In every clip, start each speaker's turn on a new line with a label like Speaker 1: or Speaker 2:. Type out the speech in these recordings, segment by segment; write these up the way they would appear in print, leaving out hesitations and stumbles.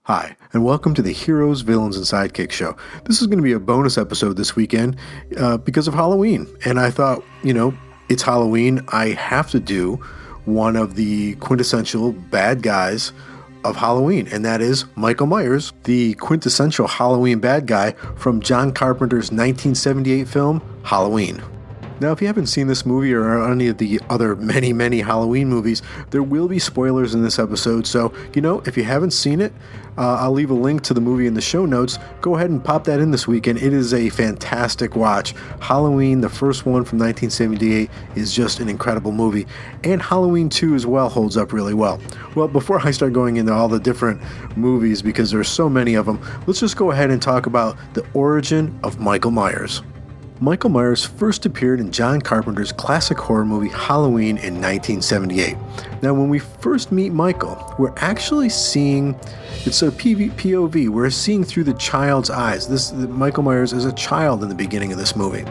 Speaker 1: Hi, and welcome to the Heroes, Villains, and Sidekicks show. This is going to be a bonus episode this weekend because of Halloween. And I thought, it's Halloween. I have to do one of the quintessential bad guys of Halloween, and that is Michael Myers, the quintessential Halloween bad guy from John Carpenter's 1978 film, Halloween. Now, if you haven't seen this movie or any of the other many Halloween movies, there will be spoilers in this episode. So, if you haven't seen it, I'll leave a link to the movie in the show notes. Go ahead and pop that in this weekend. It is a fantastic watch. Halloween, the first one from 1978, is just an incredible movie. And Halloween 2 as well holds up really well. Well, before I start going into all the different movies, because there's so many of them, let's just go ahead and talk about the origin of Michael Myers. Michael Myers first appeared in John Carpenter's classic horror movie Halloween in 1978. Now, when we first meet Michael, we're actually seeing, it's a POV, we're seeing through the child's eyes. Michael Myers is a child in the beginning of this movie.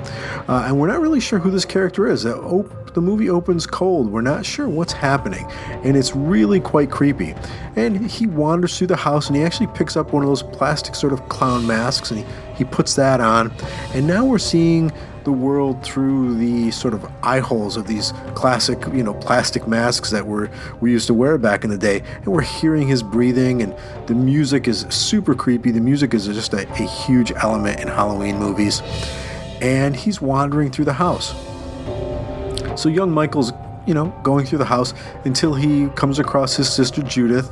Speaker 1: And we're not really sure who this character is. The movie opens cold. We're not sure what's happening. And it's really quite creepy. And he wanders through the house and he actually picks up one of those plastic sort of clown masks and he puts that on. And now we're seeing the world through the sort of eye holes of these classic, plastic masks that we used to wear back in the day. And we're hearing his breathing, and the music is super creepy. The music is just a huge element in Halloween movies. And he's wandering through the house. So young Michael's, going through the house until he comes across his sister Judith.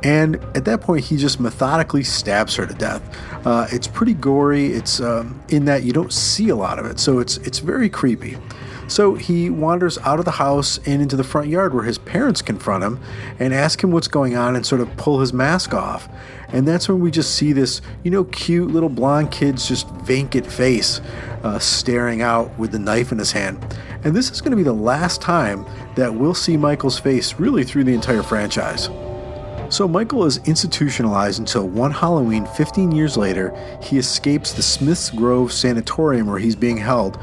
Speaker 1: And at that point, he just methodically stabs her to death. It's pretty gory. It's in that you don't see a lot of it, so it's very creepy. So he wanders out of the house and into the front yard where his parents confront him and ask him what's going on and sort of pull his mask off. And that's when we just see this, cute little blonde kid's just vacant face staring out with the knife in his hand. And this is going to be the last time that we'll see Michael's face really through the entire franchise. So Michael is institutionalized until one Halloween 15 years later, he escapes the Smith's Grove sanatorium where he's being held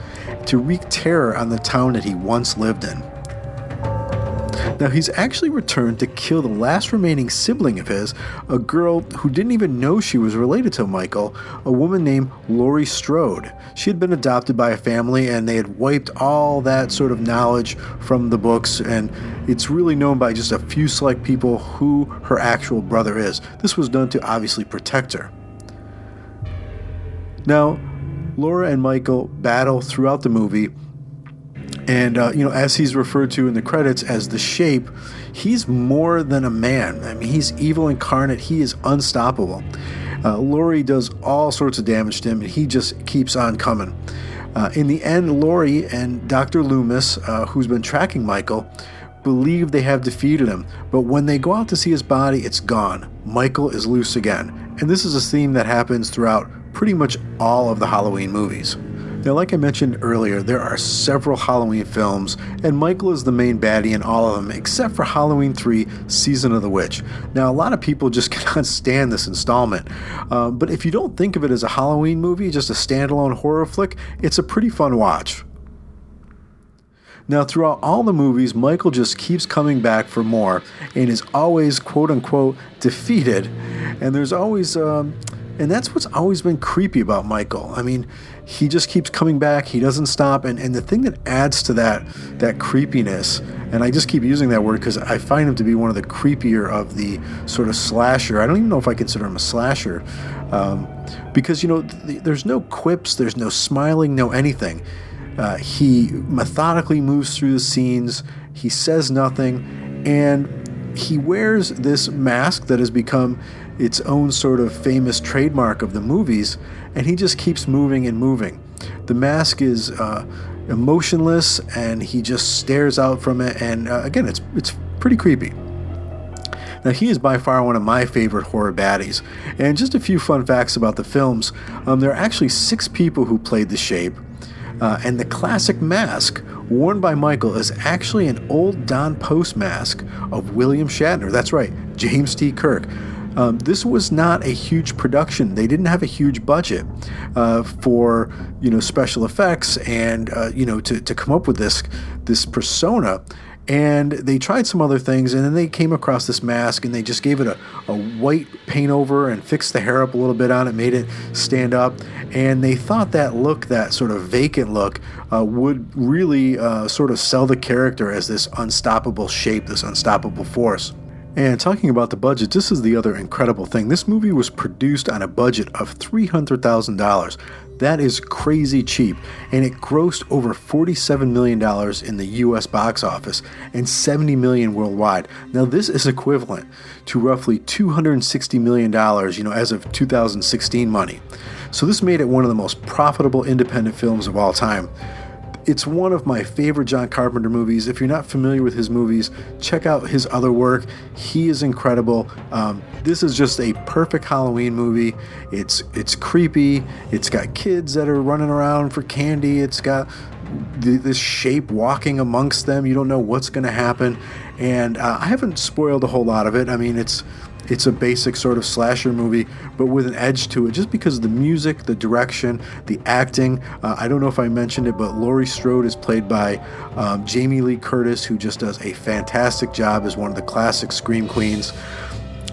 Speaker 1: to wreak terror on the town that he once lived in. Now, he's actually returned to kill the last remaining sibling of his, a girl who didn't even know she was related to Michael, a woman named Laurie Strode. She had been adopted by a family, and they had wiped all that sort of knowledge from the books, and it's really known by just a few select people who her actual brother is. This was done to obviously protect her. Now, Laura and Michael battle throughout the movie. And, as he's referred to in the credits as the Shape, he's more than a man. I mean, he's evil incarnate. He is unstoppable. Laurie does all sorts of damage to him, and he just keeps on coming. In the end, Laurie and Dr. Loomis, who's been tracking Michael, believe they have defeated him. But when they go out to see his body, it's gone. Michael is loose again. And this is a theme that happens throughout pretty much all of the Halloween movies. Now, like I mentioned earlier, there are several Halloween films, and Michael is the main baddie in all of them, except for Halloween 3, Season of the Witch. Now, a lot of people just cannot stand this installment, but if you don't think of it as a Halloween movie, just a standalone horror flick, it's a pretty fun watch. Now, throughout all the movies, Michael just keeps coming back for more, and is always, quote-unquote, defeated, and there's always... And that's what's always been creepy about Michael. I mean, he just keeps coming back. He doesn't stop. And the thing that adds to that creepiness, and I just keep using that word because I find him to be one of the creepier of the sort of slasher. I don't even know if I consider him a slasher. Because, there's no quips, there's no smiling, no anything. He methodically moves through the scenes. He says nothing. And he wears this mask that has become its own sort of famous trademark of the movies, and he just keeps moving and moving. The mask is emotionless, and he just stares out from it, and again, it's pretty creepy. Now, he is by far one of my favorite horror baddies, and just a few fun facts about the films. There are actually 6 people who played the Shape, and the classic mask worn by Michael is actually an old Don Post mask of William Shatner. That's right, James T. Kirk. This was not a huge production. They didn't have a huge budget for special effects and to come up with this persona. And they tried some other things, and then they came across this mask, and they just gave it a white paint over and fixed the hair up a little bit on it, made it stand up. And they thought that look, that sort of vacant look, would really sort of sell the character as this unstoppable shape, this unstoppable force. And talking about the budget, this is the other incredible thing. This movie was produced on a budget of $300,000. That is crazy cheap, and it grossed over $47 million in the US box office and $70 million worldwide. Now this is equivalent to roughly $260 million, as of 2016 money. So this made it one of the most profitable independent films of all time. It's one of my favorite John Carpenter movies. If you're not familiar with his movies, check out his other work. He is incredible. This is just a perfect Halloween movie. It's creepy. It's got kids that are running around for candy. It's got this shape walking amongst them. You don't know what's going to happen. And I haven't spoiled a whole lot of it. I mean, it's a basic sort of slasher movie, but with an edge to it, just because of the music, the direction, the acting. I don't know if I mentioned it, but Laurie Strode is played by Jamie Lee Curtis, who just does a fantastic job as one of the classic Scream Queens.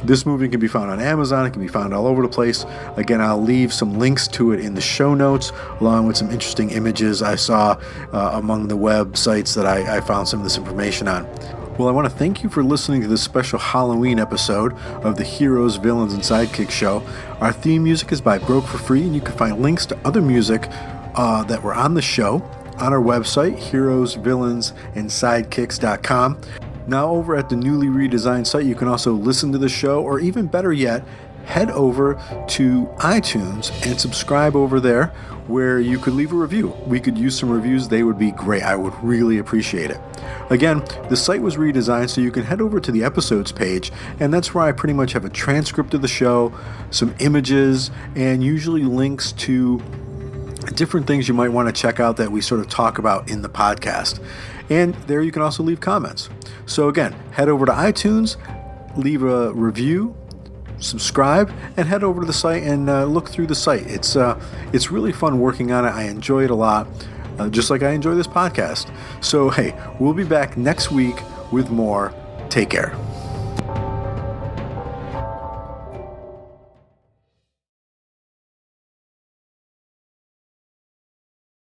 Speaker 1: This movie can be found on Amazon. It can be found all over the place. Again, I'll leave some links to it in the show notes, along with some interesting images I saw among the websites that I found some of this information on. Well, I want to thank you for listening to this special Halloween episode of the Heroes, Villains, and Sidekicks show. Our theme music is by Broke for Free, and you can find links to other music that were on the show on our website, heroesvillainsandsidekicks.com. Now over at the newly redesigned site, you can also listen to the show, or even better yet, head over to iTunes and subscribe over there, where you could leave a review. We could use some reviews. They would be great. I would really appreciate it. Again, the site was redesigned so you can head over to the episodes page, and that's where I pretty much have a transcript of the show, some images, and usually links to different things you might want to check out that we sort of talk about in the podcast. And there you can also leave comments. So again, head over to iTunes, leave a review, subscribe, and head over to the site and look through the site. It's really fun working on it. I enjoy it a lot, just like I enjoy this podcast. So hey, we'll be back next week with more. Take care.